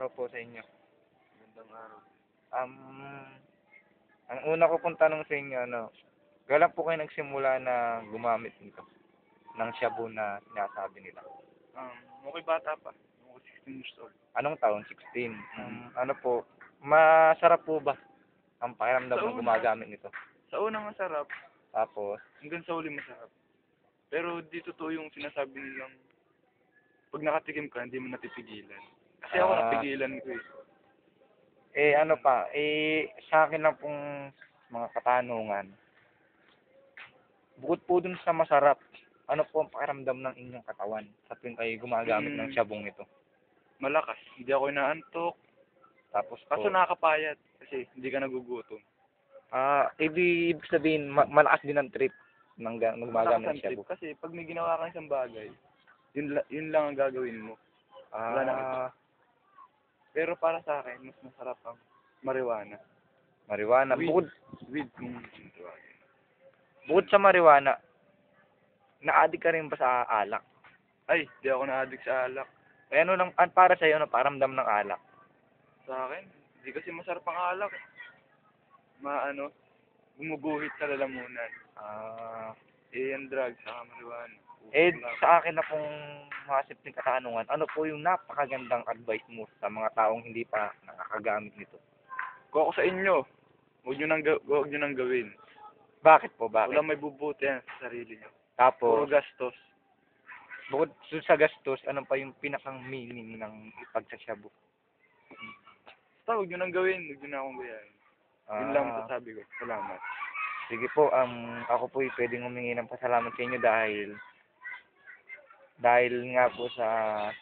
araw po sa inyo. Magandang araw. Ang una ko pong tanong sa inyo, kailan po kayo nagsimula na gumamit nito, ng shabu na sinasabi nila? Okay bata pa. Ako 16 years old. Anong taon? 16. Ano po, masarap po ba ang pakiramdam Sa ng una. gumagamit nito? Sa unang masarap, Tapos, hanggang sa uli masarap. Pero di totoo yung sinasabi nilang pag nakatikim ka, hindi mo napipigilan. Kasi ako napigilan ko eh. sa akin lang pong mga katanungan, bukod po dun sa masarap, ano po ang pakiramdam ng inyong katawan sa tuwing kayo gumagamit ng shabong ito? Malakas. Hindi ako inaantok. Tapos po, Kaso nakakapayat kasi hindi ka nagugutom. ibig sabihin, malakas din ang trip ng gumagamit ng Malakas ang trip shabu. kasi pag may ginawa kang isang bagay, yun lang ang gagawin mo. Wala nang iba. Pero para sa akin, mas masarap ang marijuana. Marijuana. Weed kung tawagin. Bukod sa marijuana, na-addict ka rin ba sa alak? Ay, di ako na-addict sa alak. Para sa iyo, ano paramdam ng alak? Sa akin, hindi kasi masarap ang alak. Gumuguhit sa lalamunan. Yung drugs, saka marijuana. Sa akin na pong mga simpleng katanungan, ano po yung napakagandang advice mo sa mga taong hindi pa nakakagamit nito? Kung ako sa inyo, huwag nyo nang gawin. Bakit po? Bakit? Walang may bubuti yan sa sarili nyo. Tapos, Puro gastos. bukod sa gastos, ano pa yung pinakang meaning ng pagsashabu? Basta huwag nyo nang gawin, huwag nyo na akong gayahin. Yun lang masasabi ko. Salamat. Sige po, ako po pwedeng humingi ng pasalamat sa inyo dahil nga po sa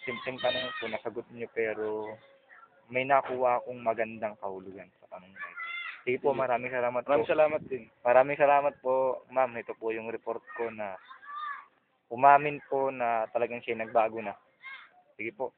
simpleng tanong po nasagot niyo, pero may nakuha akong magandang kahulugan sa tanong na ito. Sige po, maraming salamat po. Maraming salamat din. Maraming salamat po, ma'am. Ito po yung report ko na umamin po na talagang siya nagbago na. Sige po,